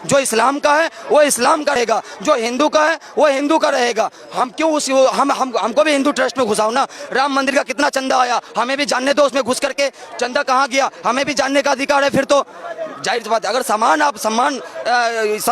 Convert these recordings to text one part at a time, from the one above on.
जो इस्लाम का है वो इस्लाम का रहेगा, जो हिंदू का है वो हिंदू का रहेगा। हम क्यों उस हमको भी हिंदू ट्रस्ट में घुसाओ ना। राम मंदिर का कितना चंदा आया हमें भी जानने दो, उसमें घुस करके चंदा कहाँ गया हमें भी जानने का अधिकार है। फिर तो जाहिर सी बात है, अगर आप सम्मान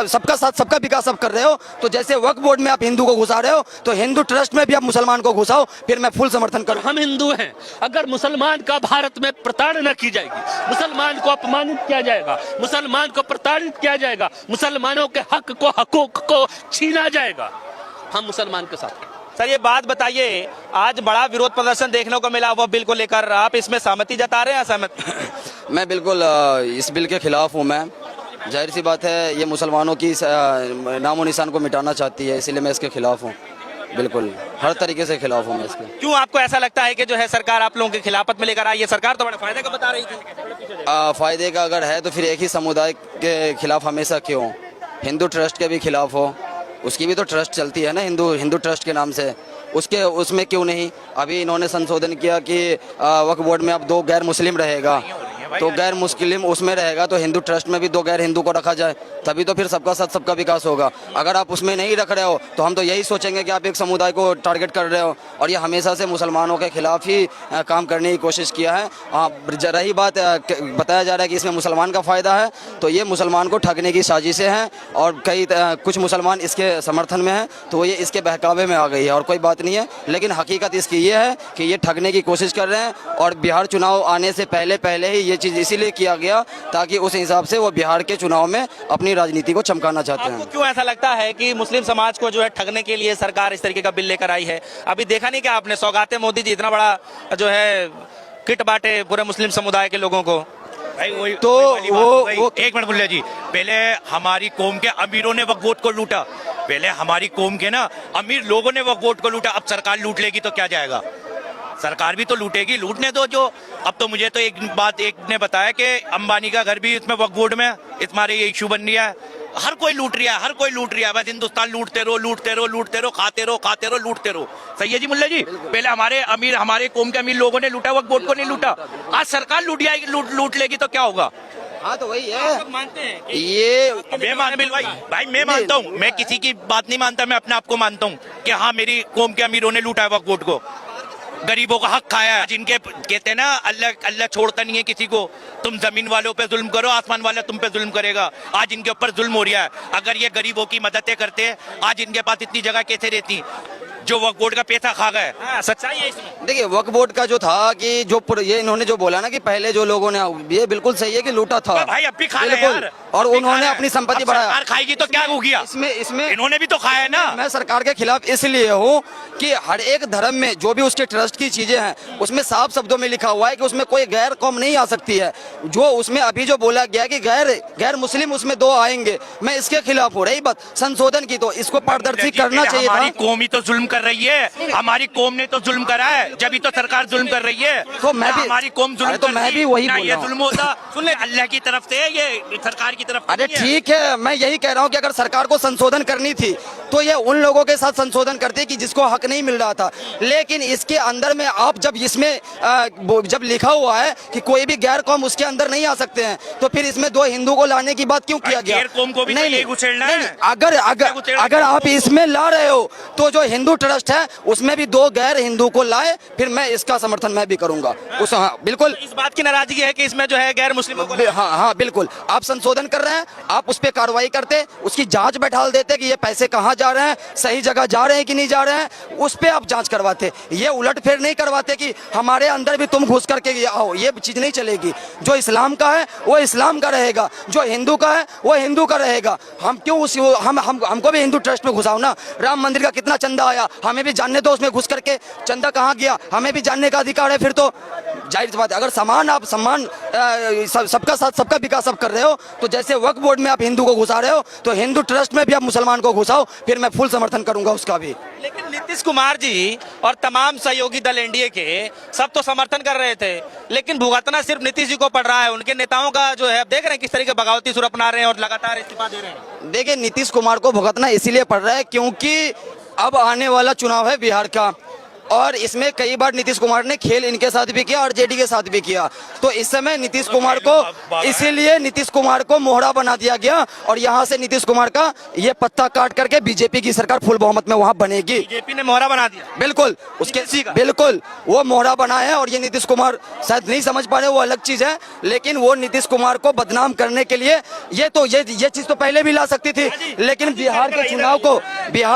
सबका साथ सबका विकास आप कर रहे हो, तो जैसे वक्फ बोर्ड में आप हिंदू को घुसा रहे हो तो हिंदू ट्रस्ट में भी आप मुसलमान को घुसाओ, फिर मैं फुल समर्थन करूँ। हम हिंदू हैं, अगर मुसलमान का भारत में प्रताड़ना की जाएगी, मुसलमान को अपमानित किया जाएगा, मुसलमान को प्रताड़ित किया जाएगा, मुसलमानों के हकूक को छीना जाएगा, हम मुसलमान के साथ। सर ये बात बताइए, आज बड़ा विरोध प्रदर्शन देखने को मिला वह बिल को लेकर, आप इसमें सहमति जता रहे हैं असहमत? मैं बिल्कुल इस बिल के खिलाफ हूँ। मैं जाहिर सी बात है ये मुसलमानों की नामो निशान को मिटाना चाहती है, इसीलिए मैं इसके खिलाफ हूँ। बिल्कुल हर तरीके से खिलाफ हूँ मैं इसके। क्यों आपको ऐसा लगता है कि जो है सरकार आप लोगों के खिलाफत में लेकर आई है? सरकार तो बड़े फायदे का बता रही थी। फायदे का अगर है तो फिर एक ही समुदाय के खिलाफ हमेशा क्यों? हिंदू ट्रस्ट के भी खिलाफ हो, उसकी भी तो ट्रस्ट चलती है ना हिंदू ट्रस्ट के नाम से, उसमें क्यों नहीं? अभी इन्होंने संशोधन किया कि वक्फ बोर्ड में अब 2 गैर मुस्लिम रहेगा, तो गैर मुस्लिम उसमें रहेगा तो हिंदू ट्रस्ट में भी 2 गैर हिंदू को रखा जाए, तभी तो फिर सबका साथ सबका विकास होगा। अगर आप उसमें नहीं रख रहे हो तो हम तो यही सोचेंगे कि आप एक समुदाय को टारगेट कर रहे हो, और ये हमेशा से मुसलमानों के खिलाफ ही काम करने की कोशिश किया है। रही बात बताया जा रहा है कि इसमें मुसलमान का फ़ायदा है, तो ये मुसलमान को ठगने की साजिशें हैं, और कुछ मुसलमान इसके समर्थन में हैं, तो ये इसके बहकावे में आ गई है और कोई बात नहीं है। लेकिन हकीकत इसकी ये है कि ये ठगने की कोशिश कर रहे हैं, और बिहार चुनाव आने से पहले ही ये चीज़ इसीलिए किया गया ताकि उस हिसाब से वो बिहार के चुनाव में अपनी राजनीति को चमकाना चाहते हैं। आपको क्यों ऐसा लगता है कि मुस्लिम समाज को जो है ठगने के लिए सरकार इस तरीके का बिल लेकर आई है? अभी देखा नहीं क्या आपने, सौगाते मोदी जी इतना बड़ा जो है किट बांटे पूरे मुस्लिम समुदाय के लोगों को। भाई वही तो वो एक मिनट मुल्ला जी, पहले हमारी कौम के अमीरों ने वक्फ बोर्ड को लूटा, पहले हमारी कौम के ना अमीर लोगों ने वक्फ बोर्ड को लूटा, अब सरकार लूट लेगी तो क्या जाएगा? सरकार भी तो लूटेगी, लूटने दो जो। अब तो मुझे तो एक ने बताया कि अंबानी का घर भी इसमें वक्फ बोर्ड में, तुम्हारे ये इशू बन रहा है। हर कोई लूट रहा है, बस हिंदुस्तान लूटते रहो, खाते रहो, लूटते रहो। सही है जी मुल्ला जी? पहले हमारे कौम के अमीर लोगों ने लूटा, वक्फ बोर्ड को नहीं लूटा। आज सरकार लूट लेगी तो क्या होगा? हाँ तो वही है, मानते हैं ये भाई मैं मानता हूँ, मैं किसी की बात नहीं मानता, मैं अपने आप को मानता हूँ कि हाँ मेरी कौम के अमीरों ने लूटा है वक्फ बोर्ड को, गरीबों का हक खाया है। जिनके कहते हैं ना अल्लाह छोड़ता नहीं है किसी को, तुम जमीन वालों पे जुल्म करो, आसमान वाला तुम पे जुल्म करेगा। आज इनके ऊपर जुल्म हो रहा है। अगर ये गरीबों की मददें करते, आज इनके पास इतनी जगह कैसे रहती जो वक्फ बोर्ड का पैसा खा गए? सच्चाई है इसमें। देखिए वक्फ बोर्ड का जो था कि ये इन्होंने जो बोला ना कि पहले जो लोगों ने, ये बिल्कुल सही है कि लूटा था भाई, अब भी खा रहे हैं यार, और उन्होंने अपनी संपत्ति बढ़ाया। सरकार खाएगी तो क्या हो गया? इसमें इन्होंने भी तो खाया है ना। मैं सरकार के खिलाफ इसलिए हूँ कि हर एक धर्म में जो भी उसके ट्रस्ट की चीजें हैं उसमें साफ शब्दों में लिखा हुआ है कि उसमें कोई गैर कौम नहीं आ सकती है। जो उसमें अभी जो बोला गया कि गैर मुस्लिम उसमें 2 आएंगे, मैं इसके खिलाफ हूँ। रही बात संशोधन की, तो इसको पारदर्शी करना चाहिए था। हमारी कौम ही तो जुल्म कर रही है, हमारी कौम ने तो जुल्म करा है, जब भी तो सरकार जुल्म कर रही है। तो मैं भी, हमारी कौम जुल्म तो मैं भी वही बोल ये जुल्म होता सुन ले, अल्लाह की तरफ से, ये सरकार की तरफ। अरे ठीक है, मैं यही कह रहा हूँ कि अगर सरकार को संशोधन करनी थी तो ये उन लोगों के साथ संशोधन करती कि जिसको हक नहीं मिल रहा था। लेकिन इसके अंदर में आप जब इसमें जब लिखा हुआ है कि कोई भी गैर कौम उसके अंदर नहीं आ सकते हैं, तो फिर इसमें 2 हिंदू को लाने की बात क्यों किया गया? गैर कौम को भी नहीं उछेड़ना है। अगर आप इसमें ला रहे हो तो जो हिंदू ट्रस्ट है उसमें भी 2 गैर हिंदू को लाए, फिर मैं इसका समर्थन मैं भी करूंगा। बिल्कुल इस बात की नाराजगी है कि इसमें जो है गैर मुस्लिमों को। हाँ बिल्कुल, आप संशोधन कर रहे हैं, आप उस पर कार्रवाई करते, उसकी जांच बैठा देते कि ये पैसे कहाँ जा रहे हैं, सही जगह जा रहे हैं कि नहीं जा रहे हैं, उस पर आप जांच करवाते। ये उलटफेर नहीं करवाते कि हमारे अंदर भी तुम घुस करके आओ, ये चीज नहीं चलेगी। जो इस्लाम का है वो इस्लाम का रहेगा, जो हिंदू का है वो हिंदू का रहेगा। हम क्यों हमको भी हिंदू ट्रस्ट में घुसाओ ना। राम मंदिर का कितना चंदा आया हमें भी जानने दो, उसमें घुस करके चंदा कहाँ गया हमें भी जानने का अधिकार है। फिर तो जाहिर सी बात है, अगर आप सम्मान सबका साथ सबका विकास आप कर रहे हो, तो जैसे वक्फ बोर्ड में आप हिंदू को घुसा रहे हो तो हिंदू ट्रस्ट में भी आप मुसलमान को घुसाओ, फिर मैं फुल समर्थन करूंगा उसका भी। लेकिन नीतीश कुमार जी और तमाम सहयोगी दल एनडीए के सब तो समर्थन कर रहे थे, लेकिन भुगतना सिर्फ नीतीश जी को पड़ रहा है। उनके नेताओं का जो है, आप देख रहे हैं किस तरीके बगावती सुर अपना रहे हैं और लगातार इस्तीफा दे रहे हैं। देखिए नीतीश कुमार को भुगतना इसीलिए पड़ रहा है क्योंकि अब आने वाला चुनाव है बिहार का, और इसमें कई बार नीतीश कुमार ने खेल इनके साथ भी किया और जेडी के साथ भी किया। तो इस समय नीतीश कुमार को, इसीलिए नीतीश कुमार को मोहरा बना दिया गया और यहाँ से नीतीश कुमार का ये पत्ता काट करके बीजेपी की सरकार फुल बहुमत में वहाँ बनेगी। बीजेपी ने मोहरा बना दिया, बिल्कुल उसके बिल्कुल वो मोहरा बना है। और ये नीतीश कुमार शायद नहीं समझ पा रहे, वो अलग चीज है, लेकिन वो नीतीश कुमार को बदनाम करने के लिए ये चीज तो पहले भी ला सकती थी, लेकिन बिहार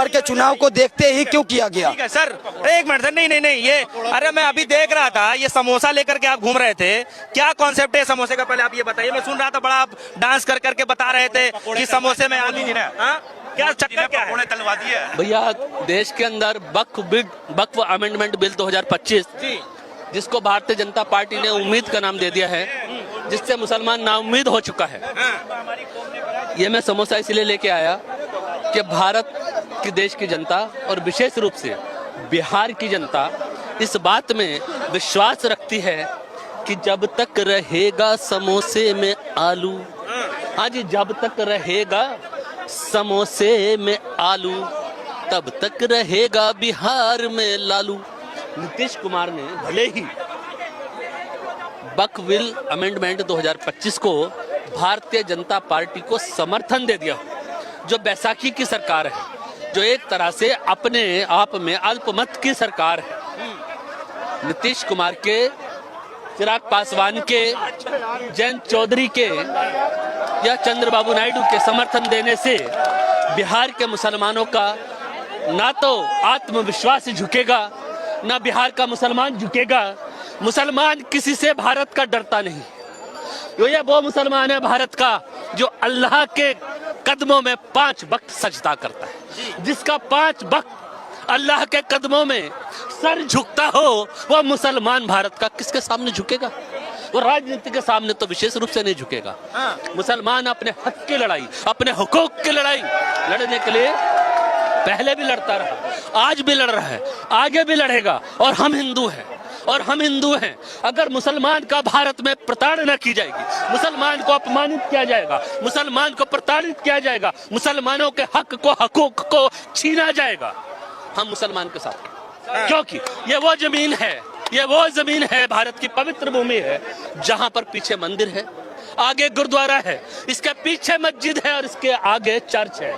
के चुनाव को देखते ही क्यों किया गया। ठीक है सर, एक मिनट सर, नहीं ये, अरे मैं अभी देख रहा था ये समोसा लेकर के आप घूम रहे थे, क्या कॉन्सेप्ट है समोसे का, पहले आप ये बताइए। मैं सुन रहा था बड़ा आप डांस कर करके बता रहे थे कि समोसे में आलू, क्या चक्कर क्या है? तलवा दिया भैया, देश के अंदर वक्फ अमेंडमेंट बिल 2025 जिसको भारतीय जनता पार्टी ने उम्मीद का नाम दे दिया है, जिससे मुसलमान नाउम्मीद हो चुका है। ये मैं समोसा इसलिए लेके आया कि भारत की देश की जनता और विशेष रूप से बिहार की जनता इस बात में विश्वास रखती है कि जब तक रहेगा समोसे में आलू, हाँ जी, जब तक रहेगा समोसे में आलू तब तक रहेगा बिहार में लालू। नीतीश कुमार ने भले ही वक्फ बिल अमेंडमेंट 2025 को भारतीय जनता पार्टी को समर्थन दे दिया, जो बैसाखी की सरकार है, जो एक तरह से अपने आप में अल्पमत की सरकार है। नीतीश कुमार के, चिराग पासवान के, जयंत चौधरी के या चंद्रबाबू नायडू के समर्थन देने से बिहार के मुसलमानों का ना तो आत्मविश्वास झुकेगा, ना बिहार का मुसलमान झुकेगा। मुसलमान किसी से भारत का डरता नहीं। ये वो मुसलमान है भारत का जो अल्लाह के कदमों में 5 वक्त सजदा करता है, जिसका 5 वक्त अल्लाह के कदमों में सर झुकता हो, वो मुसलमान भारत का किसके सामने झुकेगा? वो राजनीति के सामने तो विशेष रूप से नहीं झुकेगा। मुसलमान अपने हक की लड़ाई, अपने हुकूक की लड़ाई लड़ने के लिए पहले भी लड़ता रहा, आज भी लड़ रहा है, आगे भी लड़ेगा। और हम हिंदू हैं, अगर मुसलमान का भारत में प्रताड़ना की जाएगी, मुसलमान को अपमानित किया जाएगा, मुसलमान को प्रताड़ित किया जाएगा, मुसलमानों के हकूक को छीना जाएगा, हम मुसलमान के साथ, क्योंकि ये वो जमीन है भारत की पवित्र भूमि है, जहां पर पीछे मंदिर है, आगे गुरुद्वारा है, इसके पीछे मस्जिद है और इसके आगे चर्च है।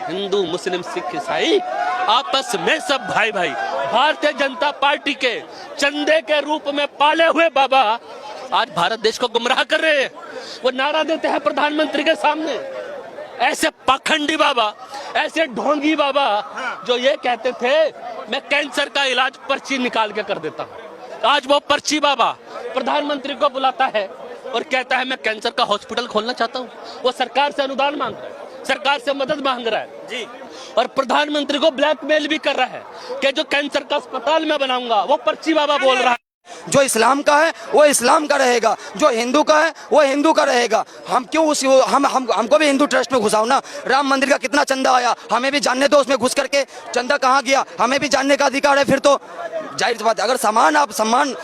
हिंदू, मुस्लिम, सिख, ईसाई आपस में सब भाई। भारतीय जनता पार्टी के चंदे के रूप में पाले हुए बाबा आज भारत देश को गुमराह कर रहे हैं। वो नारा देते हैं प्रधानमंत्री के सामने, ऐसे पाखंडी बाबा, ऐसे ढोंगी बाबा जो ये कहते थे मैं कैंसर का इलाज पर्ची निकाल के कर देता हूं, आज वो पर्ची बाबा प्रधानमंत्री को बुलाता है और कहता है मैं कैंसर का हॉस्पिटल खोलना चाहता हूं। वो सरकार से अनुदान मांग रहा है, सरकार से मदद मांग रहा है जी, और प्रधानमंत्री को ब्लैकमेल भी कर रहा है कि जो कैंसर का अस्पताल मैं बनाऊंगा, वो पर्ची बाबा बोल रहा है। जो इस्लाम का है वो इस्लाम का रहेगा, जो हिंदू का है वो हिंदू का रहेगा। हम क्यों हमको भी हिंदू ट्रस्ट में घुसाओ ना। राम मंदिर का कितना चंदा आया, हमें भी जानने दो, उसमें घुस करके चंदा कहाँ गया, हमें भी जानने का अधिकार है। फिर तो जाहिर सी बात है, अगर आप सम्मान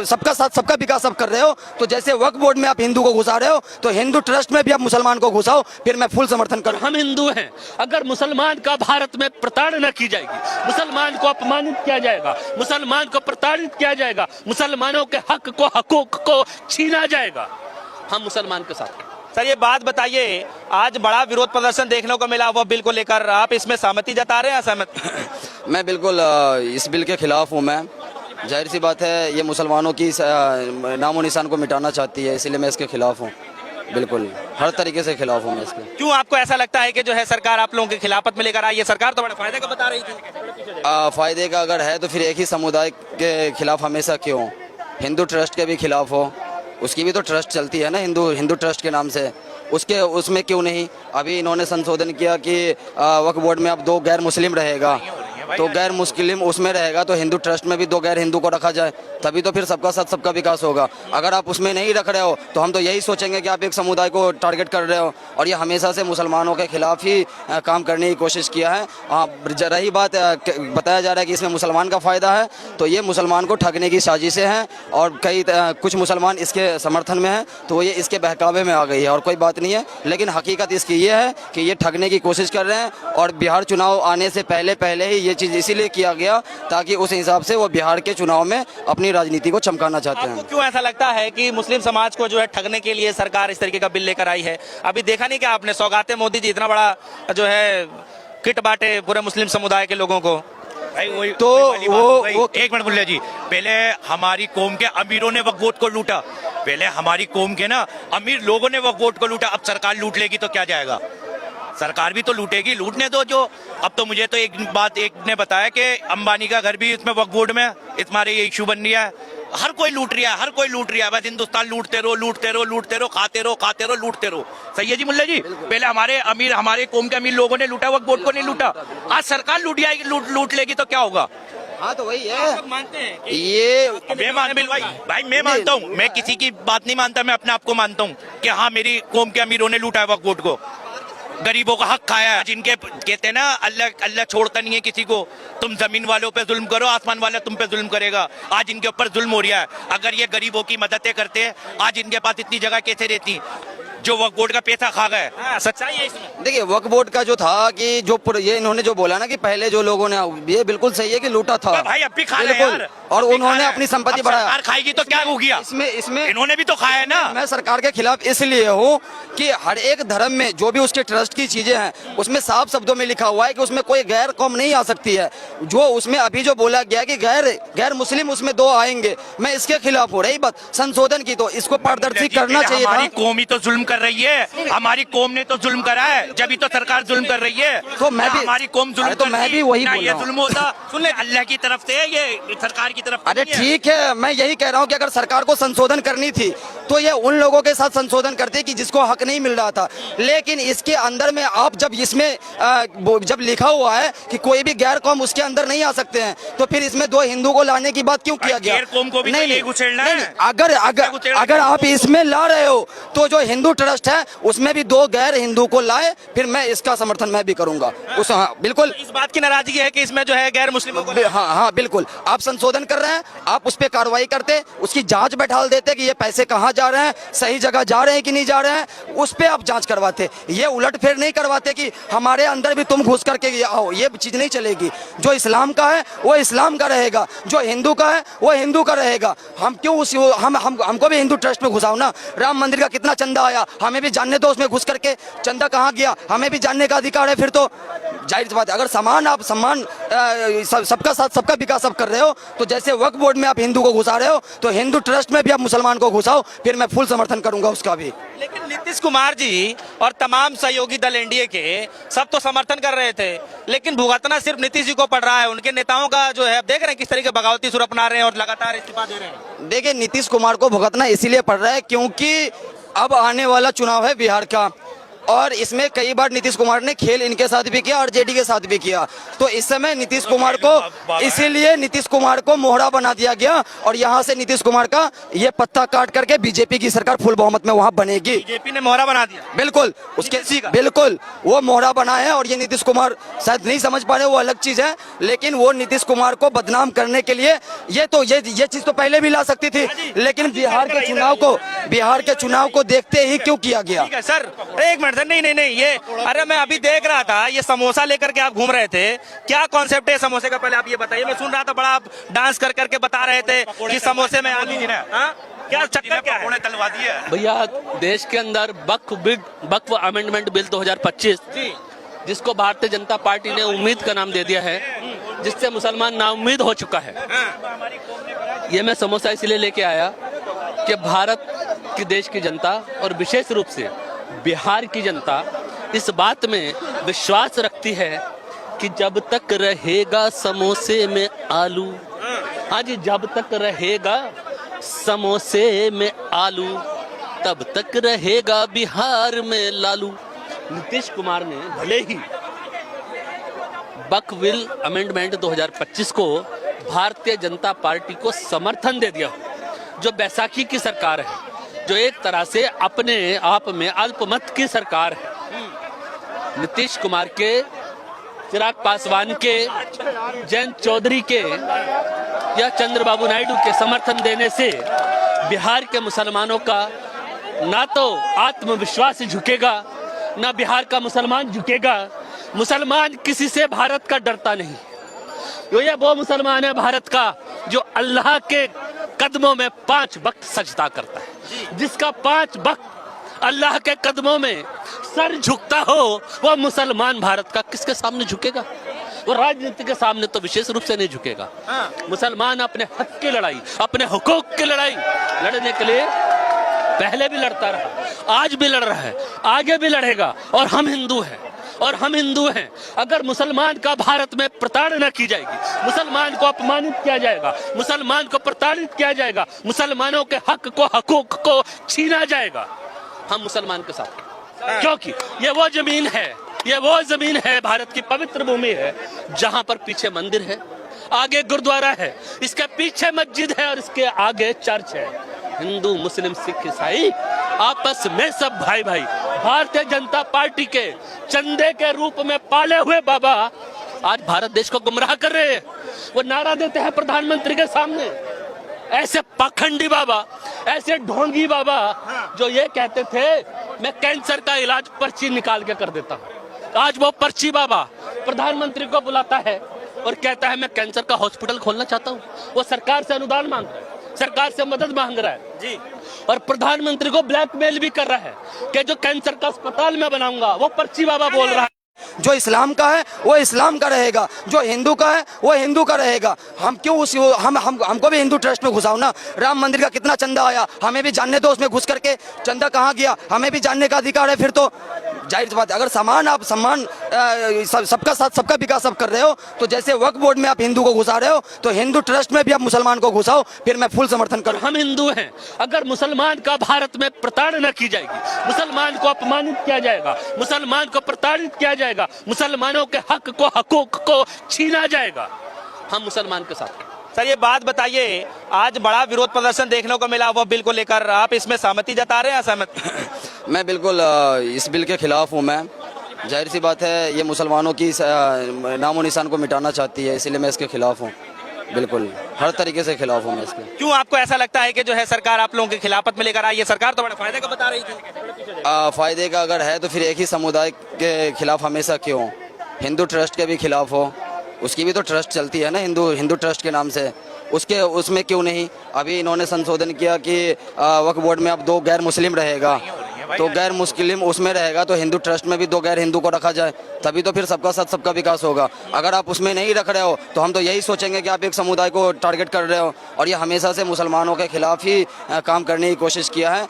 सबका साथ सबका विकास आप कर रहे हो, तो जैसे वक्फ बोर्ड में आप हिंदू को घुसा रहे हो, तो हिंदू ट्रस्ट में भी आप मुसलमान को घुसाओ, फिर मैं फुल समर्थन करूँ। हम हिंदू हैं, अगर मुसलमान का भारत में प्रताड़ना की जाएगी, मुसलमान को अपमानित किया जाएगा, मुसलमान को प्रताड़ित किया जाएगा, मुसलमानों के हकूक को छीना जाएगा, हम मुसलमान के साथ। सर ये बात बताइए, आज बड़ा विरोध प्रदर्शन देखने को मिला वह बिल को लेकर, आप इसमें सहमति जता रहे हैं? असहमत? मैं बिल्कुल इस बिल के खिलाफ हूँ। मैं जाहिर सी बात है, ये मुसलमानों की नामो निशान को मिटाना चाहती है, इसलिए मैं इसके खिलाफ हूँ। बिल्कुल हर तरीके से खिलाफ हूँ मैं इसके। क्यों आपको ऐसा लगता है कि जो है सरकार आप लोगों के खिलाफत में लेकर आई है? सरकार तो बड़े फायदे का बता रही थी। फायदे का अगर है तो फिर एक ही समुदाय के खिलाफ हमेशा क्यों? हिंदू ट्रस्ट के भी खिलाफ हो, उसकी भी तो ट्रस्ट चलती है ना, हिंदू ट्रस्ट के नाम से, उसमें क्यों नहीं? अभी इन्होंने संशोधन किया कि वक्फ बोर्ड में अब 2 गैर मुस्लिम रहेगा, तो गैर मुस्लिम उसमें रहेगा, तो हिंदू ट्रस्ट में भी 2 गैर हिंदू को रखा जाए, तभी तो फिर सबका साथ सबका विकास होगा। अगर आप उसमें नहीं रख रहे हो तो हम तो यही सोचेंगे कि आप एक समुदाय को टारगेट कर रहे हो, और ये हमेशा से मुसलमानों के खिलाफ ही काम करने की कोशिश किया है। रही बात बताया जा रहा है कि इसमें मुसलमान का फ़ायदा है, तो ये मुसलमान को ठगने की साजिशें हैं, और कुछ मुसलमान इसके समर्थन में हैं, तो ये इसके बहकावे में आ गई है, और कोई बात नहीं है। लेकिन हकीकत इसकी ये है कि ये ठगने की कोशिश कर रहे हैं, और बिहार चुनाव आने से पहले ही ये चीज़ इसीलिए किया गया ताकि उस हिसाब से वो बिहार के चुनाव में अपनी राजनीति को चमकाना चाहते आपको हैं। क्यों ऐसा लगता है कि मुस्लिम समाज को जो है ठगने के लिए सरकार इस तरीके का बिल लेकर आई है? अभी देखा नहीं क्या आपने, सौगाते मोदी जी इतना बड़ा जो है किट बांटे पूरे मुस्लिम समुदाय के लोगों को। भाई वही तो वही वाली बात वो- हो गई। वो- एक मिनट मुल्ला जी, पहले हमारी कौम के अमीरों ने वक्त वोट को लूटा, पहले हमारी कौम के ना अमीर लोगों ने वक्त वोट को लूटा। अब सरकार लूट लेगी तो क्या जाएगा? सरकार भी तो लूटेगी, लूटने दो जो। अब तो मुझे तो एक बात एक ने बताया कि अंबानी का घर भी इसमें वक्फ बोर्ड में, तुम्हारे ये इशू बन रहा है। हर कोई लूट रहा है, हर कोई लूट रहा है। बस हिंदुस्तान लूटते रहो, लूटते रहो, लूटते रहो, खाते रहो, खाते रहो, लूटते रहो। सही है जी मुल्ला जी? पहले हमारे अमीर, हमारे कौम के अमीर लोगों ने लूटा, वक्फ बोर्ड को नहीं लूटा। आज सरकार लूट जाएगी, लूट लेगी तो क्या होगा? हाँ तो वही है, मानते हैं कि ये मैं मानता हूँ भाई, मैं मानता हूँ, मैं किसी की बात नहीं मानता, मैं अपने आप को मानता हूँ कि हाँ मेरी कौम के अमीरों ने लूटा है वक्फ बोर्ड को, गरीबों का हक खाया है। जिनके कहते हैं ना अल्लाह छोड़ता नहीं है किसी को। तुम जमीन वालों पे जुल्म करो, आसमान वाला तुम पे जुल्म करेगा। आज इनके ऊपर जुल्म हो रहा है। अगर ये गरीबों की मददें करते हैं, आज इनके पास इतनी जगह कैसे रहती जो वक्फ बोर्ड का पैसा खा गए? सच्चाई है इसमें। देखिए वक्फ बोर्ड का जो था कि जो ये इन्होंने जो बोला ना कि पहले जो लोगों ने, ये बिल्कुल सही है कि लूटा था भाई अब भी खा रहे बिल्कुल, यार, और अब भी उन्होंने खा रहे अपनी हैं। संपत्ति अब बढ़ाया। सरकार खाएगी तो क्या हो गया? इसमें इन्होंने भी तो खाया है ना। मैं सरकार के खिलाफ इसलिए हूँ कि हर एक धर्म में जो भी उसके ट्रस्ट की चीजें हैं उसमें साफ शब्दों में लिखा हुआ है कि उसमें कोई गैर कौम नहीं आ सकती है। जो उसमें अभी जो बोला गया कि गैर मुस्लिम उसमें 2 आएंगे, मैं इसके खिलाफ हूँ। रही बात संशोधन की, तो इसको पारदर्शी करना चाहिए हमारी था। कौम ही तो जुल्म कर रही है, हमारी कौम ने तो जुल्म करा है, जब ही तो सरकार जुल्म कर रही है। तो मैं भी- हमारी कौम जुल्म अरे तो करती, मैं भी वही ना बोल ये रहा हूँ। जुल्म होता। सुन ले, अल्लाह की तरफ से है, ये सरकार की तरफ अरे नहीं है। ठीक है, मैं यही कह रहा हूँ कि अगर सरकार को संशोधन करनी थी तो ये उन लोगों के साथ संशोधन करते कि जिसको हक नहीं मिल रहा था। लेकिन इसके अंदर में आप जब इसमें जब लिखा हुआ है कि कोई भी गैर कौम उसके अंदर नहीं आ सकते हैं, तो फिर इसमें 2 हिंदू को लाने की बात क्यों किया गया? गैर कौम को भी तो यही उछेड़ना है। अगर आप इसमें ला रहे हो तो जो हिंदू ट्रस्ट है उसमें भी 2 गैर हिंदू को लाए, फिर मैं इसका समर्थन मैं भी करूंगा। उस हाँ बिल्कुल, इस बात की नाराजगी है कि इसमें जो है गैर मुस्लिमों को हाँ बिल्कुल, आप संशोधन कर रहे हैं, आप उस पर कार्रवाई करते, उसकी जांच बैठाल देते कि ये पैसे कहाँ जा रहे हैं, सही जगह जा रहे हैं कि नहीं जा रहे हैं, उस पर आप जांच करवाते। ये उलटफेर नहीं करवाते कि हमारे अंदर भी तुम घुस करके ये आओ, ये चीज नहीं चलेगी। जो इस्लाम का है वो इस्लाम का रहेगा, जो हिंदू का है वो हिंदू का रहेगा। हम क्यों उस हमको भी हिंदू ट्रस्ट में घुसाओ ना। राम मंदिर का कितना चंदा आया, हमें भी जानने दो उसमें घुस करके चंदा कहाँ गया, हमें भी जानने का अधिकार है। फिर तो जाहिर सी बात है, अगर आप सम्मान सबका साथ सबका विकास आप कर रहे हो, तो जैसे वक्फ बोर्ड में आप हिंदू को घुसा रहे हो तो हिंदू ट्रस्ट में भी आप मुसलमान को घुसाओ, फिर मैं फुल समर्थन करूंगा उसका भी। लेकिन नीतीश कुमार जी और तमाम सहयोगी दल एनडीए के सब तो समर्थन कर रहे थे, लेकिन भुगतना सिर्फ नीतीश जी को पड़ रहा है। उनके नेताओं का जो है, आप देख रहे हैं किस तरीके बगावती सुर अपना रहे हैं और लगातार इस्तीफा दे रहे हैं। देखिए नीतीश कुमार को भुगतना इसीलिए पड़ रहा है क्योंकि अब आने वाला चुनाव है बिहार का, और इसमें कई बार नीतीश कुमार ने खेल इनके साथ भी किया और जेडी के साथ भी किया। तो इस समय नीतीश कुमार को, इसीलिए नीतीश कुमार को मोहरा बना दिया गया, और यहाँ से नीतीश कुमार का ये पत्ता काट करके बीजेपी की सरकार फुल बहुमत में वहाँ बनेगी। बीजेपी ने मोहरा बना दिया, बिल्कुल उसके बिल्कुल वो मोहरा बना है, और ये नीतीश कुमार शायद नहीं समझ पा रहे, वो अलग चीज है, लेकिन वो नीतीश कुमार को बदनाम करने के लिए ये चीज तो पहले भी ला सकती थी, लेकिन बिहार के चुनाव को देखते ही क्यों किया गया? ठीक है सर, एक मिनट सर, नहीं ये, अरे मैं अभी देख रहा था ये समोसा लेकर के आप घूम रहे थे, क्या कॉन्सेप्ट है समोसे का, पहले आप ये बताइए। मैं सुन रहा था, बड़ा आप डांस कर करके बता रहे थे कि समोसे में आलू, क्या चक्कर क्या है? तलवा दिया भैया, देश के अंदर वक्फ अमेंडमेंट बिल 2025, जिसको भारतीय जनता पार्टी ने उम्मीद का नाम दे दिया है, जिससे मुसलमान नाउम्मीद हो चुका है। ये मैं समोसा इसलिए लेके आया कि भारत की देश की जनता और विशेष रूप से बिहार की जनता इस बात में विश्वास रखती है कि जब तक रहेगा समोसे में आलू, हाँ जी, जब तक रहेगा समोसे में आलू तब तक रहेगा बिहार में लालू। नीतीश कुमार ने भले ही वक्फ बिल अमेंडमेंट 2025 को भारतीय जनता पार्टी को समर्थन दे दिया, जो बैसाखी की सरकार है, जो एक तरह से अपने आप में अल्पमत की सरकार है। नीतीश कुमार के, चिराग पासवान के, जयंत चौधरी के या चंद्रबाबू नायडू के समर्थन देने से बिहार के मुसलमानों का ना तो आत्मविश्वास झुकेगा, ना बिहार का मुसलमान झुकेगा। मुसलमान किसी से भारत का डरता नहीं, ये वो मुसलमान है भारत का जो अल्लाह के कदमों में 5 वक्त सजदा करता है, जिसका 5 वक्त अल्लाह के कदमों में सर झुकता हो, वो मुसलमान भारत का किसके सामने झुकेगा? वो राजनीति के सामने तो विशेष रूप से नहीं झुकेगा। मुसलमान अपने हक की लड़ाई, अपने हुकूक की लड़ाई लड़ने के लिए पहले भी लड़ता रहा, आज भी लड़ रहा है, आगे भी लड़ेगा। और हम हिंदू हैं, और हम हिंदू हैं। अगर मुसलमान का भारत में प्रताड़ना की जाएगी, मुसलमान को अपमानित किया जाएगा, मुसलमान को प्रताड़ित किया जाएगा, मुसलमानों के हक को, हकूक को छीना जाएगा, हम मुसलमान के साथ, क्योंकि ये वो जमीन है, ये वो जमीन है, भारत की पवित्र भूमि है, जहां पर पीछे मंदिर है, आगे गुरुद्वारा है, इसके पीछे मस्जिद है और इसके आगे चर्च है। हिंदू, मुस्लिम, सिख, ईसाई आपस में सब भाई भाई। भारतीय जनता पार्टी के चंदे के रूप में पाले हुए बाबा आज भारत देश को गुमराह कर रहे हैं। वो नारा देते हैं प्रधानमंत्री के सामने, ऐसे पाखंडी बाबा, ऐसे ढोंगी बाबा जो ये कहते थे मैं कैंसर का इलाज पर्ची निकाल के कर देता हूं। आज वो पर्ची बाबा प्रधानमंत्री को बुलाता है और कहता है मैं कैंसर का हॉस्पिटल खोलना चाहता हूं। वो सरकार से अनुदान मांग रहा है, सरकार से मदद मांग रहा है जी, और प्रधानमंत्री को ब्लैकमेल भी कर रहा है कि जो कैंसर का अस्पताल मैं बनाऊंगा, वो पर्ची बाबा बोल रहा है। जो इस्लाम का है वो इस्लाम का रहेगा, जो हिंदू का है वो हिंदू का रहेगा। हम क्यों हमको भी हिंदू ट्रस्ट में घुसाओ ना। राम मंदिर का कितना चंदा आया, हमें भी जानने दो, उसमें घुस करके चंदा कहाँ गया, हमें भी जानने का अधिकार है। फिर तो जाहिर सी बात है, अगर आप सम्मान सबका साथ सबका विकास आप कर रहे हो, तो जैसे वक्फ बोर्ड में आप हिंदू को घुसा रहे हो, तो हिंदू ट्रस्ट में भी आप मुसलमान को घुसाओ, फिर मैं फुल समर्थन करूँ। हम हिंदू हैं, अगर मुसलमान का भारत में प्रताड़ना की जाएगी, मुसलमान को अपमानित किया जाएगा, मुसलमान को प्रताड़ित किया जाएगा, मुसलमानों के हक को, हकूक को छीना जाएगा, हम मुसलमान के साथ। सर ये बात बताइए, आज बड़ा विरोध प्रदर्शन देखने को मिला वह बिल को लेकर, आप इसमें सहमति जता रहे हैं? असहमत? मैं बिल्कुल इस बिल के खिलाफ हूँ। मैं जाहिर सी बात है ये मुसलमानों की नामो निशान को मिटाना चाहती है, इसलिए मैं इसके खिलाफ हूँ, बिल्कुल हर तरीके से खिलाफ हूँ मैं इसके। क्यों आपको ऐसा लगता है कि जो है सरकार आप लोगों की खिलाफत में लेकर आई है? सरकार तो बड़े फायदे का बता रही थी। फायदे का अगर है तो फिर एक ही समुदाय के खिलाफ हमेशा क्यों? हिंदू ट्रस्ट के भी खिलाफ हो, उसकी भी तो ट्रस्ट चलती है ना, हिंदू ट्रस्ट के नाम से, उसमें क्यों नहीं? अभी इन्होंने संशोधन किया कि वक्फ बोर्ड में अब 2 गैर मुस्लिम रहेगा, तो गैर मुस्लिम उसमें रहेगा, तो हिंदू ट्रस्ट में भी 2 गैर हिंदू को रखा जाए, तभी तो फिर सबका साथ सबका विकास होगा। अगर आप उसमें नहीं रख रहे हो तो हम तो यही सोचेंगे कि आप एक समुदाय को टारगेट कर रहे हो, और ये हमेशा से मुसलमानों के खिलाफ ही काम करने की कोशिश किया है।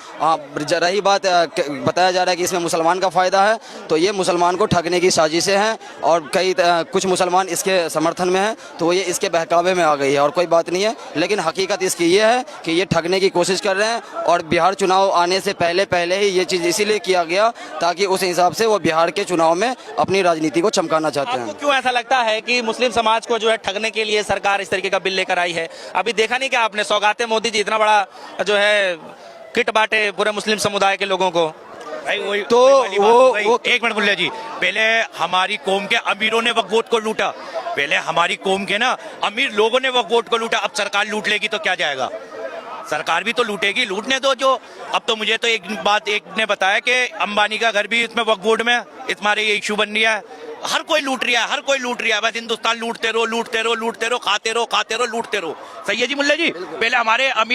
रही बात बताया जा रहा है कि इसमें मुसलमान का फ़ायदा है, तो ये मुसलमान को ठगने की साजिशें हैं, और कुछ मुसलमान इसके समर्थन में हैं, तो ये इसके बहकावे में आ गई है, और कोई बात नहीं है। लेकिन हकीकत इसकी ये है कि ये ठगने की कोशिश कर रहे हैं, और बिहार चुनाव आने से पहले ही ये चीज़ इसीलिए किया गया ताकि उस हिसाब से वो बिहार के चुनाव में अपनी राजनीति को चमकाना चाहते हैं। आपको क्यों ऐसा लगता है कि मुस्लिम समाज को जो है ठगने के लिए सरकार इस तरीके का बिल लेकर आई है? अभी देखा नहीं क्या आपने, सौगाते मोदी जी इतना बड़ा जो है किट बांटे पूरे मुस्लिम समुदाय के लोगों को। भाई वही तो वो एक मिनट मुल्ला जी, पहले हमारी कौम के अमीरों ने वक्फ बोर्ड को लूटा, पहले हमारी कौम के ना अमीर लोगों ने वक्फ बोर्ड को लूटा, अब सरकार लूट लेगी तो क्या जाएगा? सरकार भी तो लूटेगी, लूटने दो जो। अब तो मुझे तो एक ने बताया कि अंबानी का घर भी इसमें वक्फ बोर्ड में, तुम्हारे ये इशू बन रहा है। हर कोई लूट रहा है, हर कोई लूट रहा है, बस हिंदुस्तान लूटते रहो, खाते रहो, लूटते रहो। सही है जी मुल्ला जी? पहले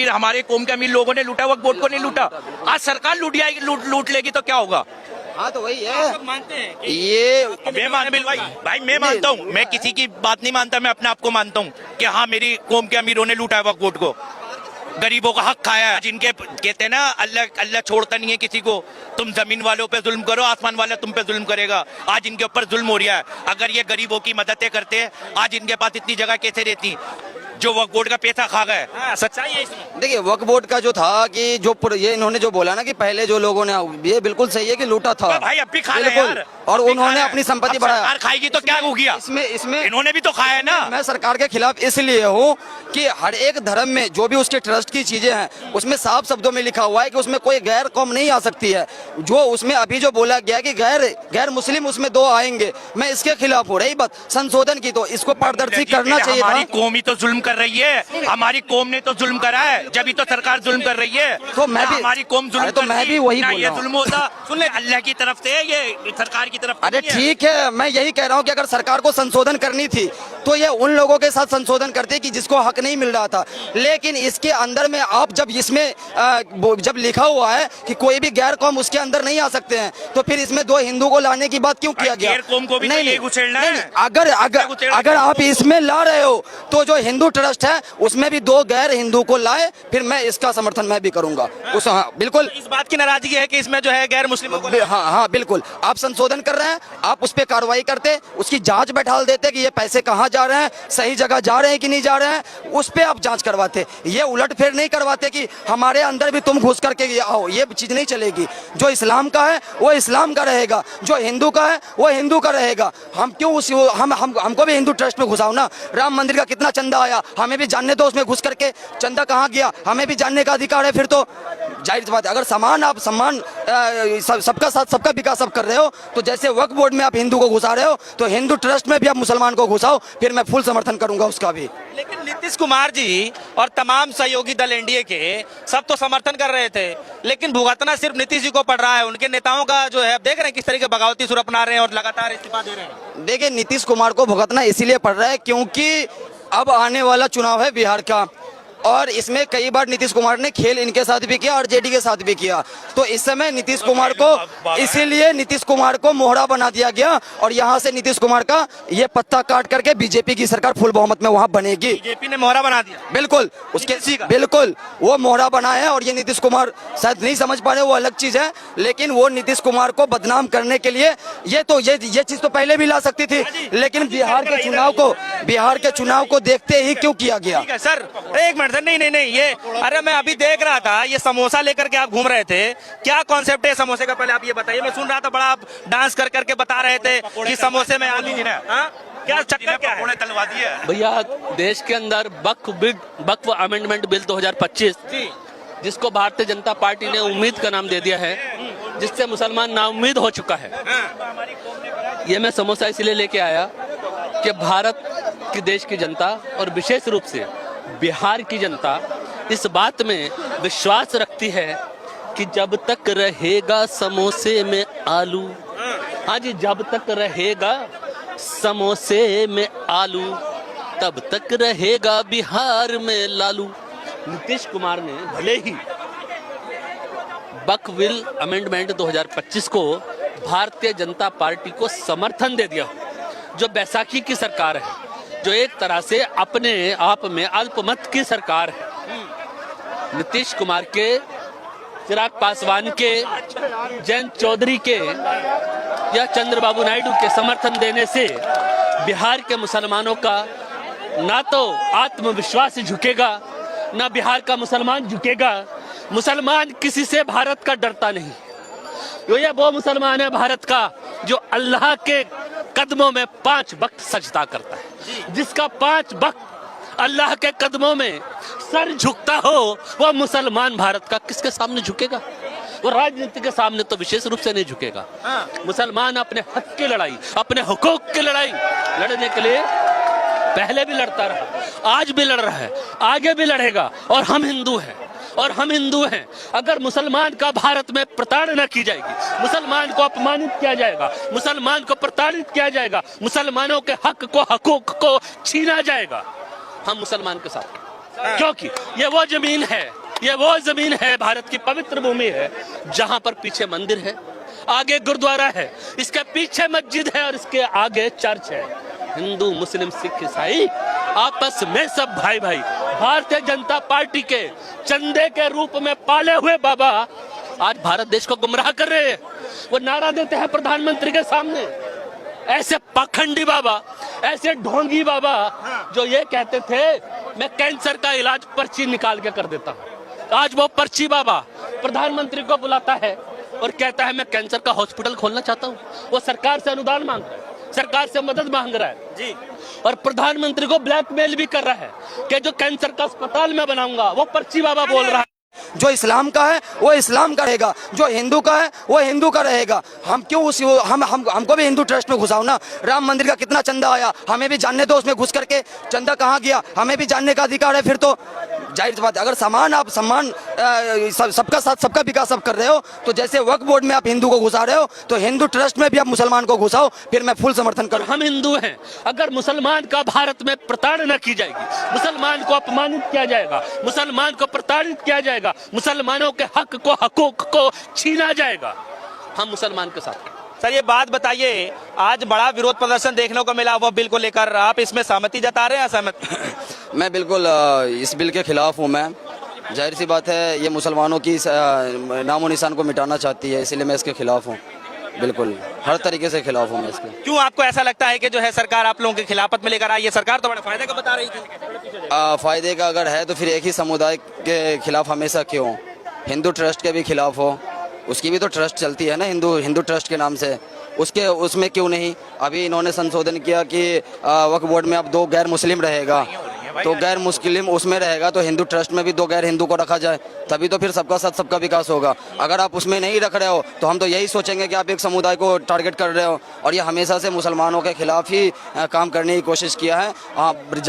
हमारे कौम के अमीर लोगों ने लूटा, वक्फ बोर्ड को नहीं लूटा। आज सरकार लूट लेगी तो क्या होगा? हाँ तो वही है, मानते हैं ये भाई मैं मानता हूँ, मैं किसी की बात नहीं मानता, मैं अपने आप को मानता हूँ कि हाँ मेरी कौम के अमीरों ने लूटा है वक्फ बोर्ड को, गरीबों का हक खाया है। जिनके कहते हैं ना अल्लाह छोड़ता नहीं है किसी को, तुम जमीन वालों पे जुल्म करो, आसमान वाला तुम पे जुल्म करेगा। आज इनके ऊपर जुल्म हो रहा है। अगर ये गरीबों की मददें करते, आज इनके पास इतनी जगह कैसे रहती जो वक्फ बोर्ड का पैसा खा गए? सच्चाई है इसमें। देखिए वक्फ बोर्ड का जो था कि ये इन्होंने जो बोला ना कि पहले जो लोगों ने, ये बिल्कुल सही है कि लूटा था भाई, अब भी खा रहे हैं यार, और उन्होंने अपनी संपत्ति बढ़ाया। सरकार खाएगी तो क्या हो गया? इसमें इन्होंने भी तो खाया है ना। मैं सरकार के खिलाफ इसलिए हूँ कि हर एक धर्म में जो भी उसके ट्रस्ट की चीजें हैं उसमें साफ शब्दों में लिखा हुआ है कि उसमें कोई गैर कौम नहीं आ सकती है। जो उसमें अभी जो बोला गया कि गैर मुस्लिम उसमें 2 आएंगे, मैं इसके खिलाफ हूँ। रही बात संशोधन की, तो इसको पारदर्शी करना चाहिए। हमारी कौम ही तो जुल्म कर रही है, हमारी कौम ने तो जुल्म करा है, जब तो सरकार जुल्म कर रही है। तो मैं भी हमारी कौम जुल्म तो मैं भी वही बोल ये रहा हूं। जुल्म होता सुन ले, अल्लाह की तरफ से ये सरकार की तरफ अरे नहीं है। ठीक है, मैं यही कह रहा हूँ कि अगर सरकार को संशोधन करनी थी तो ये उन लोगों के साथ संशोधन करते कि जिसको हक नहीं मिल रहा था। लेकिन इसके अंदर में आप जब इसमें जब लिखा हुआ है कि कोई भी गैर कौम उसके अंदर नहीं आ सकते हैं, तो फिर इसमें दो हिंदू को लाने की बात क्यों किया गया? गैर कौम को भी तो ये उछेड़ना है। अगर अगर अगर आप इसमें ला रहे हो तो जो हिंदू ट्रस्ट है उसमें भी दो गैर हिंदू को लाए, फिर मैं इसका समर्थन मैं भी करूंगा। उस हाँ बिल्कुल इस बात की नाराजगी है कि इसमें जो है गैर मुस्लिमों को हाँ हाँ बिल्कुल, आप संशोधन कर रहे हैं, आप उस पर कार्रवाई करते, उसकी जांच बैठाल देते कि ये पैसे कहाँ जा रहे हैं, सही जगह जा रहे हैं कि नहीं जा रहे हैं, उस पर आप जांच करवाते। ये उलटफेर नहीं करवाते कि हमारे अंदर भी तुम घुस करके ये आओ, ये चीज नहीं चलेगी। जो इस्लाम का है वो इस्लाम का रहेगा, जो हिंदू का है वो हिंदू का रहेगा। हम क्यों उस हमको भी हिंदू ट्रस्ट में घुसाओ ना। राम मंदिर का कितना चंदा आया, हमें भी जानने दो, उसमें घुस करके चंदा कहाँ गया, हमें भी जानने का अधिकार है। फिर तो जाहिर सी बात है, अगर आप सम्मान सबका साथ सबका विकास आप कर रहे हो, तो जैसे वक्फ बोर्ड में आप हिंदू को घुसा रहे हो, तो हिंदू ट्रस्ट में भी आप मुसलमान को घुसाओ, फिर मैं फुल समर्थन करूंगा उसका भी। लेकिन नीतीश कुमार जी और तमाम सहयोगी दल एनडीए के सब तो समर्थन कर रहे थे, लेकिन भुगतना सिर्फ नीतीश जी को पड़ रहा है। उनके नेताओं का जो है, आप देख रहे हैं किस तरीके बगावती सुर अपना रहे हैं और लगातार इस्तीफा दे रहे हैं। देखिए, नीतीश कुमार को भुगतना इसीलिए पड़ रहा है क्योंकि अब आने वाला चुनाव है बिहार का, और इसमें कई बार नीतीश कुमार ने खेल इनके साथ भी किया और जेडी के साथ भी किया। तो इस समय नीतीश कुमार को, इसीलिए नीतीश कुमार को मोहरा बना दिया गया, और यहाँ से नीतीश कुमार का ये पत्ता काट करके बीजेपी की सरकार फुल बहुमत में वहाँ बनेगी। बीजेपी ने मोहरा बना दिया, बिल्कुल उसके बिल्कुल वो मोहरा बना है। और ये नीतीश कुमार शायद नहीं समझ पा रहे, वो अलग चीज है, लेकिन वो नीतीश कुमार को बदनाम करने के लिए ये चीज तो पहले भी ला सकती थी, लेकिन बिहार के चुनाव को देखते ही क्यों किया गया। ठीक है सर, एक मिनट सर, नहीं ये, अरे मैं अभी देख रहा था ये समोसा लेकर के आप घूम रहे थे, क्या कॉन्सेप्ट है समोसे का, पहले आप ये बताइए। मैं सुन रहा था बड़ा आप डांस कर करके बता रहे थे कि समोसे में आलू, क्या चक्कर क्या है? तलवा दिया भैया, देश के अंदर वक्फ अमेंडमेंट बिल 2025, जिसको भारतीय जनता पार्टी ने उम्मीद का नाम दे दिया है, जिससे मुसलमान नाउम्मीद हो चुका है। ये मैं समोसा इसलिए लेके आया कि भारत की देश की जनता और विशेष रूप से बिहार की जनता इस बात में विश्वास रखती है कि जब तक रहेगा समोसे में आलू, हाँ जी, जब तक रहेगा समोसे में आलू, तब तक रहेगा बिहार में लालू। नीतीश कुमार ने भले ही वक्फ बिल अमेंडमेंट 2025 को भारतीय जनता पार्टी को समर्थन दे दिया, जो बैसाखी की सरकार है, जो एक तरह से अपने आप में अल्पमत की सरकार है। नीतीश कुमार के, चिराग पासवान के, जयंत चौधरी के या चंद्रबाबू नायडू के समर्थन देने से बिहार के मुसलमानों का ना तो आत्मविश्वास झुकेगा, ना बिहार का मुसलमान झुकेगा। मुसलमान किसी से भारत का डरता नहीं। ये वो मुसलमान है भारत का जो अल्लाह के कदमों में 5 वक्त सजदा करता है, जिसका 5 वक्त अल्लाह के कदमों में सर झुकता हो, वो मुसलमान भारत का किसके सामने झुकेगा? वो राजनीति के सामने तो विशेष रूप से नहीं झुकेगा। मुसलमान अपने हक की लड़ाई, अपने हुकूक की लड़ाई लड़ने के लिए पहले भी लड़ता रहा, आज भी लड़ रहा है, आगे भी लड़ेगा। और हम हिंदू हैं, अगर मुसलमान का भारत में प्रताड़ना की जाएगी, मुसलमान को अपमानित किया जाएगा, मुसलमान को प्रताड़ित किया जाएगा, मुसलमानों के हकूक को छीना जाएगा, हम मुसलमान के साथ। क्योंकि ये वो जमीन है, भारत की पवित्र भूमि है, जहां पर पीछे मंदिर है, आगे गुरुद्वारा है, इसके पीछे मस्जिद है और इसके आगे चर्च है। हिंदू, मुस्लिम, सिख, ईसाई आपस में सब भाई। भारतीय जनता पार्टी के चंदे के रूप में पाले हुए बाबा आज भारत देश को गुमराह कर रहे हैं। वो नारा देते हैं प्रधानमंत्री के सामने, ऐसे पाखंडी बाबा, ऐसे ढोंगी बाबा जो ये कहते थे मैं कैंसर का इलाज पर्ची निकाल के कर देता हूं, आज वो पर्ची बाबा प्रधानमंत्री को बुलाता है और कहता है मैं कैंसर का हॉस्पिटल खोलना चाहता हूं। वो सरकार से अनुदान मांग रहा है, सरकार से मदद मांग रहा है जी, और प्रधानमंत्री को ब्लैकमेल भी कर रहा है कि जो कैंसर का अस्पताल में बनाऊंगा, वो पर्ची बाबा बोल रहा है। जो इस्लाम का है वो इस्लाम का रहेगा, जो हिंदू का है वो हिंदू का रहेगा। हम क्यों उस हमको भी हिंदू ट्रस्ट में घुसाओ ना। राम मंदिर का कितना चंदा आया हमें भी जानने दो, उसमें घुस करके चंदा कहाँ गया हमें भी जानने का अधिकार है। फिर तो जाहिर सी बात है, अगर आप सम्मान सबका साथ सबका विकास आप कर रहे हो, तो जैसे वक्फ बोर्ड में आप हिंदू को घुसा रहे हो, तो हिंदू ट्रस्ट में भी आप मुसलमान को घुसाओ, फिर मैं फुल समर्थन करूँ। हम हिंदू हैं, अगर मुसलमान का भारत में प्रताड़ना की जाएगी, मुसलमान को अपमानित किया जाएगा, मुसलमान को प्रताड़ित किया जाएगा, मुसलमानों के हक को हकूक को छीना जाएगा, हम मुसलमान के साथ हैं। सर ये बात बताइए, आज बड़ा विरोध प्रदर्शन देखने को मिला वह बिल को लेकर, आप इसमें सहमति जता रहे हैं असहमत? मैं बिल्कुल इस बिल के खिलाफ हूँ। मैं जाहिर सी बात है ये मुसलमानों की नामो निशान को मिटाना चाहती है, इसलिए मैं इसके खिलाफ हूँ। बिल्कुल हर तरीके से खिलाफ हूँ मैं इसके। क्यों आपको ऐसा लगता है कि जो है सरकार आप लोगों के खिलाफत में लेकर आई है? सरकार तो बड़े फायदे का बता रही थी। फायदे का अगर है तो फिर एक ही समुदाय के खिलाफ हमेशा क्यों? हिंदू ट्रस्ट के भी खिलाफ हो, उसकी भी तो ट्रस्ट चलती है ना, हिंदू ट्रस्ट के नाम से, उसमें क्यों नहीं? अभी इन्होंने संशोधन किया कि वक्फ बोर्ड में अब 2 गैर मुस्लिम रहेगा, तो गैर मुस्लिम उसमें रहेगा, तो हिंदू ट्रस्ट में भी 2 गैर हिंदू को रखा जाए, तभी तो फिर सबका साथ सबका विकास होगा। अगर आप उसमें नहीं रख रहे हो तो हम तो यही सोचेंगे कि आप एक समुदाय को टारगेट कर रहे हो, और ये हमेशा से मुसलमानों के खिलाफ ही काम करने की कोशिश किया है।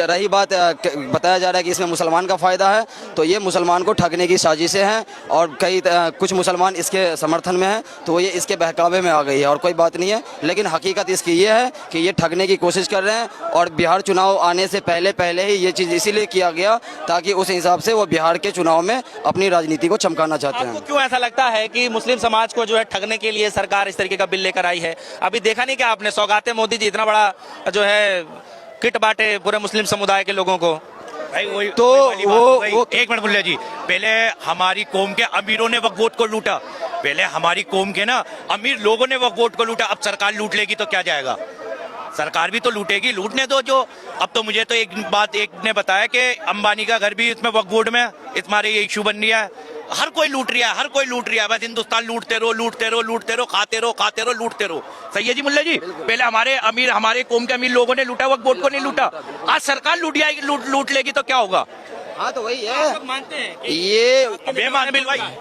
रही बात बताया जा रहा है कि इसमें मुसलमान का फ़ायदा है, तो ये मुसलमान को ठगने की साजिशें हैं, और कुछ मुसलमान इसके समर्थन में हैं, तो ये इसके बहकावे में आ गई है, और कोई बात नहीं है। लेकिन हकीकत इसकी ये है कि ये ठगने की कोशिश कर रहे हैं, और बिहार चुनाव आने से पहले ही ये चीज़ इसीलिए किया गया ताकि उस हिसाब से वो बिहार के चुनाव में अपनी राजनीति को चमकाना चाहते हैं। आपको क्यों ऐसा लगता है कि मुस्लिम समाज को जो है ठगने के लिए सरकार इस तरीके का बिल लेकर आई है? अभी देखा नहीं क्या आपने, सौगाते मोदी जी इतना बड़ा जो है किट बांटे पूरे मुस्लिम समुदाय के लोगों को। भाई वही तो वो एक मिनट मुल्ला जी, पहले हमारी कौम के अमीरों ने वक्फ बोर्ड को लूटा, पहले हमारी कौम के ना अमीर लोगों ने वक्फ बोर्ड को लूटा, अब सरकार लूट लेगी तो क्या जाएगा? सरकार भी तो लूटेगी, लूटने दो जो। अब तो मुझे तो एक ने बताया कि अंबानी का घर भी इसमें वक्फ बोर्ड में, तुम्हारे ये इशू बन रहा है। हर कोई लूट रहा है, हर कोई लूट रहा है, बस हिंदुस्तान लूटते रहो, खाते रहो, लूटते रहो। सही है जी मुल्ला जी? पहले हमारे कौम के अमीर लोगों ने लूटा, वक्फ बोर्ड को नहीं लूटा। आज सरकार लूट लेगी तो क्या होगा? हाँ तो वही है, मानते हैं ये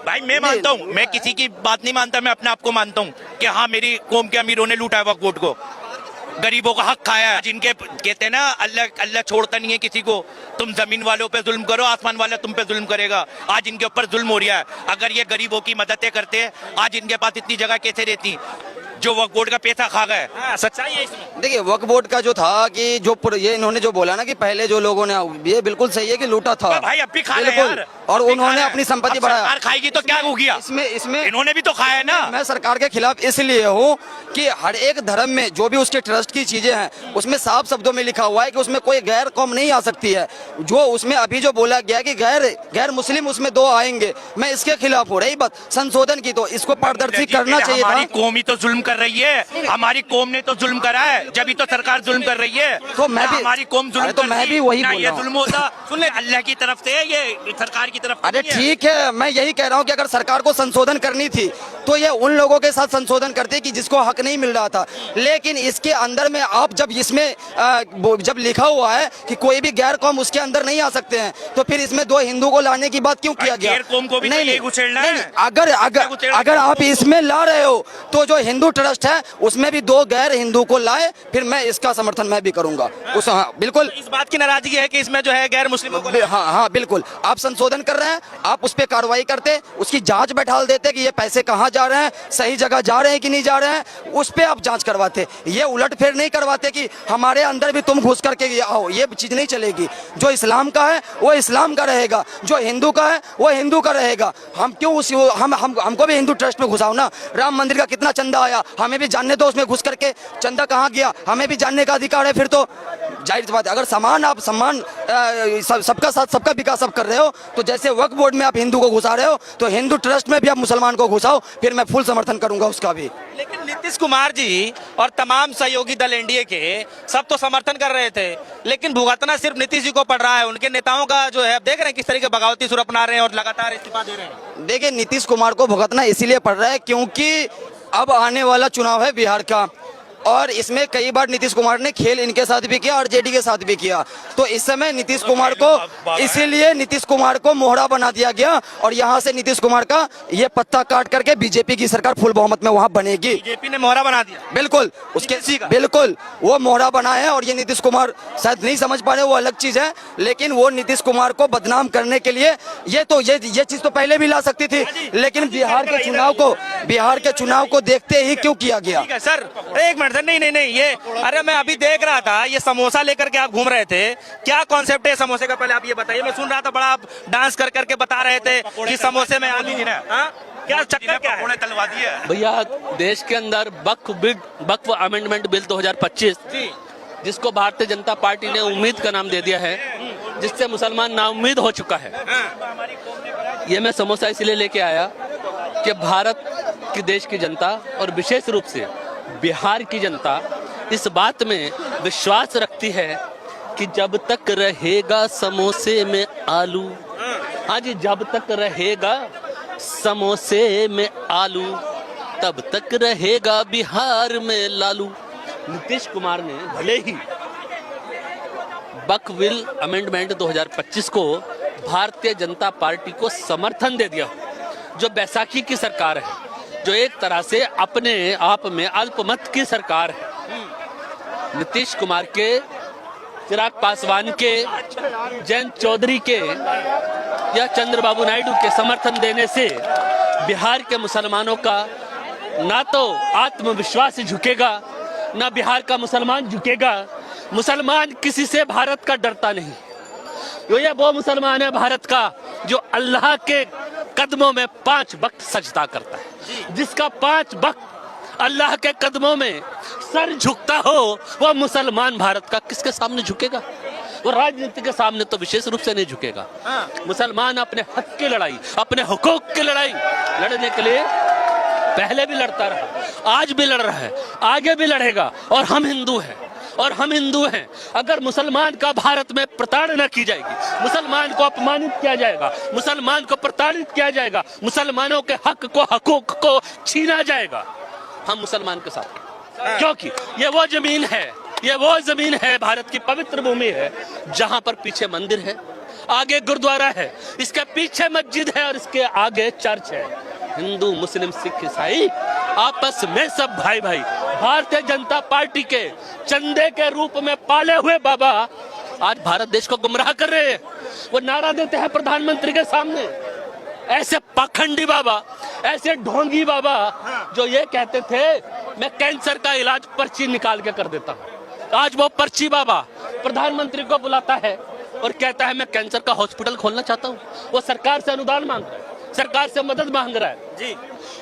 भाई मैं मानता हूँ, मैं किसी की बात नहीं मानता, मैं अपने आप को मानता हूँ कि हाँ मेरी कौम के अमीरों ने लूटा है वक्फ बोर्ड को, गरीबों का हक खाया है। जिनके कहते हैं ना अल्लाह छोड़ता नहीं है किसी को, तुम जमीन वालों पे जुल्म करो, आसमान वाला तुम पे जुल्म करेगा। आज इनके ऊपर जुल्म हो रहा है। अगर ये गरीबों की मददें करते, आज इनके पास इतनी जगह कैसे रहती जो वक्फ बोर्ड का पैसा खा गए? सच्चाई है इसमें। देखिए वक्फ बोर्ड का जो था कि ये इन्होंने जो बोला ना कि पहले जो लोगों ने, ये बिल्कुल सही है कि लूटा था भाई, अब भी खा रहे हैं यार, और उन्होंने अपनी संपत्ति बढ़ाया। सरकार खाएगी तो क्या हो गया? इसमें इन्होंने भी तो खाया है ना। मैं सरकार के खिलाफ इसलिए हूँ कि हर एक धर्म में जो भी उसके ट्रस्ट की चीजें हैं उसमें साफ शब्दों में लिखा हुआ है कि उसमें कोई गैर कौम नहीं आ सकती है। जो उसमें अभी जो बोला गया कि गैर मुस्लिम उसमें 2 आएंगे, मैं इसके खिलाफ हूँ। रही बात संशोधन की, तो इसको पारदर्शी करना चाहिए था। हमारी कौम ही तो जुल्म कर रही है, हमारी कौम ने तो जुल्म करा है, जब तो सरकार जुल्म कर रही है। तो मैं भी, हमारी कौम जुल्म तो मैं भी वही बोल रहा हूं। जुल्म होता सुन ले, अल्लाह की तरफ से है, ये सरकार की तरफ। अरे ठीक है, मैं यही कह रहा हूँ कि अगर सरकार को संशोधन करनी थी तो ये उन लोगों के साथ संशोधन करते कि जिसको हक नहीं मिल रहा था। लेकिन इसके अंदर में आप जब इसमें जब लिखा हुआ है कि कोई भी गैर कौम उसके अंदर नहीं आ सकते हैं, तो फिर इसमें 2 हिंदू को लाने की बात क्यों किया गया? गैर कौम को भी नहीं उछेड़ना है। अगर आप इसमें ला रहे हो तो जो हिंदू ट्रस्ट है उसमें भी 2 गैर हिंदू को लाए, फिर मैं इसका समर्थन मैं भी करूंगा। हाँ बिल्कुल, इस बात की नाराजगी है कि इसमें जो है गैर मुस्लिमों को। हाँ बिल्कुल, आप संशोधन कर रहे हैं, आप उस पर कार्रवाई करते, उसकी जांच बैठाल देते कि ये पैसे कहाँ जा रहे हैं, सही जगह जा रहे हैं कि नहीं जा रहे हैं, उस पर आप जांच करवाते। ये उलटफेर नहीं करवाते कि हमारे अंदर भी तुम घुस करके आओ, ये चीज नहीं चलेगी। जो इस्लाम का है वो इस्लाम का रहेगा, जो हिंदू का है वो हिंदू का रहेगा। हम क्यों हमको भी हिंदू ट्रस्ट में घुसाओ ना। राम मंदिर का कितना चंदा आया हमें भी जानने दो, उसमें घुस करके चंदा कहाँ गया हमें भी जानने का अधिकार है। फिर तो जाहिर सी बात है, अगर आप सम्मान सबका साथ सबका विकास आप कर रहे हो, तो जैसे वक्फ बोर्ड में आप हिंदू को घुसा रहे हो, तो हिंदू ट्रस्ट में भी आप मुसलमान को घुसाओ, फिर मैं फुल समर्थन करूंगा उसका भी। लेकिन नीतीश कुमार जी और तमाम सहयोगी दल एनडीए के सब तो समर्थन कर रहे थे, लेकिन भुगतना सिर्फ नीतीश जी को पड़ रहा है। उनके नेताओं का जो है, देख रहे हैं किस तरीके बगावती सुर अपना रहे हैं और लगातार इस्तीफा दे रहे हैं। देखिए नीतीश कुमार को भुगतना इसीलिए पड़ रहा है क्योंकि अब आने वाला चुनाव है बिहार का, और इसमें कई बार नीतीश कुमार ने खेल इनके साथ भी किया और जेडी के साथ भी किया। तो इस समय नीतीश कुमार को, इसीलिए नीतीश कुमार को मोहरा बना दिया गया और यहाँ से नीतीश कुमार का ये पत्ता काट करके बीजेपी की सरकार फुल बहुमत में वहाँ बनेगी। बीजेपी ने मोहरा बना दिया, बिल्कुल उसके बिल्कुल वो मोहरा बना है। और ये नीतीश कुमार शायद नहीं समझ पा रहे, वो अलग चीज है, लेकिन वो नीतीश कुमार को बदनाम करने के लिए ये चीज तो पहले भी ला सकती थी, लेकिन बिहार के चुनाव को देखते ही क्यों किया गया। ठीक है सर, एक मिनट सर, नहीं ये, अरे मैं अभी देख रहा था ये समोसा लेकर के आप घूम रहे थे, क्या कॉन्सेप्ट है समोसे का, पहले आप ये बताइए। मैं सुन रहा था बड़ा आप डांस कर करके बता रहे थे कि समोसे में आलू, क्या चक्कर क्या है? तलवा दिया भैया, देश के अंदर वक्फ अमेंडमेंट बिल 2025, जिसको भारतीय जनता पार्टी ने उम्मीद का नाम दे दिया है, जिससे मुसलमान नाउम्मीद हो चुका है। ये मैं समोसा इसलिए लेके आया कि भारत की देश की जनता और विशेष रूप से बिहार की जनता इस बात में विश्वास रखती है कि जब तक रहेगा समोसे में आलू, हाँ जी, जब तक रहेगा समोसे में आलू तब तक रहेगा बिहार में लालू। नीतीश कुमार ने भले ही वक्फ बिल अमेंडमेंट 2025 को भारतीय जनता पार्टी को समर्थन दे दिया, जो बैसाखी की सरकार है, जो एक तरह से अपने आप में अल्पमत की सरकार है। नीतीश कुमार के, चिराग पासवान के, जयंत चौधरी के या चंद्रबाबू नायडू के समर्थन देने से बिहार के मुसलमानों का ना तो आत्मविश्वास झुकेगा, ना बिहार का मुसलमान झुकेगा। मुसलमान किसी से भारत का डरता नहीं। ये वो मुसलमान है भारत का जो अल्लाह के कदमों में 5 वक्त सजदा करता है, जिसका 5 वक्त अल्लाह के कदमों में सर झुकता हो, वो मुसलमान भारत का किसके सामने झुकेगा? वो राजनीति के सामने तो विशेष रूप से नहीं झुकेगा। मुसलमान अपने हक की लड़ाई, अपने हुकूक की लड़ाई लड़ने के लिए पहले भी लड़ता रहा, आज भी लड़ रहा है, आगे भी लड़ेगा। और हम हिंदू हैं, अगर मुसलमान का भारत में प्रताड़ना की जाएगी, मुसलमान को अपमानित किया जाएगा, मुसलमान को प्रताड़ित किया जाएगा, मुसलमानों के हकूक को छीना जाएगा, हम मुसलमान के साथ, क्योंकि ये वो जमीन है, भारत की पवित्र भूमि है, जहां पर पीछे मंदिर है, आगे गुरुद्वारा है, इसके पीछे मस्जिद है और इसके आगे चर्च है। हिंदू, मुस्लिम, सिख, ईसाई आपस में सब भाई। भारतीय जनता पार्टी के चंदे के रूप में पाले हुए बाबा आज भारत देश को गुमराह कर रहे हैं। वो नारा देते हैं प्रधानमंत्री के सामने, ऐसे पाखंडी बाबा, ऐसे ढोंगी बाबा जो ये कहते थे मैं कैंसर का इलाज पर्ची निकाल के कर देता हूँ, आज वो पर्ची बाबा प्रधानमंत्री को बुलाता है और कहता है मैं कैंसर का हॉस्पिटल खोलना चाहता हूँ। वो सरकार से अनुदान मांग रहा है, सरकार से मदद मांग रहा है जी,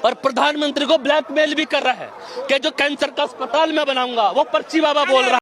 और प्रधानमंत्री को ब्लैकमेल भी कर रहा है कि जो कैंसर का अस्पताल मैं बनाऊंगा, वो पर्ची बाबा बोल रहा है।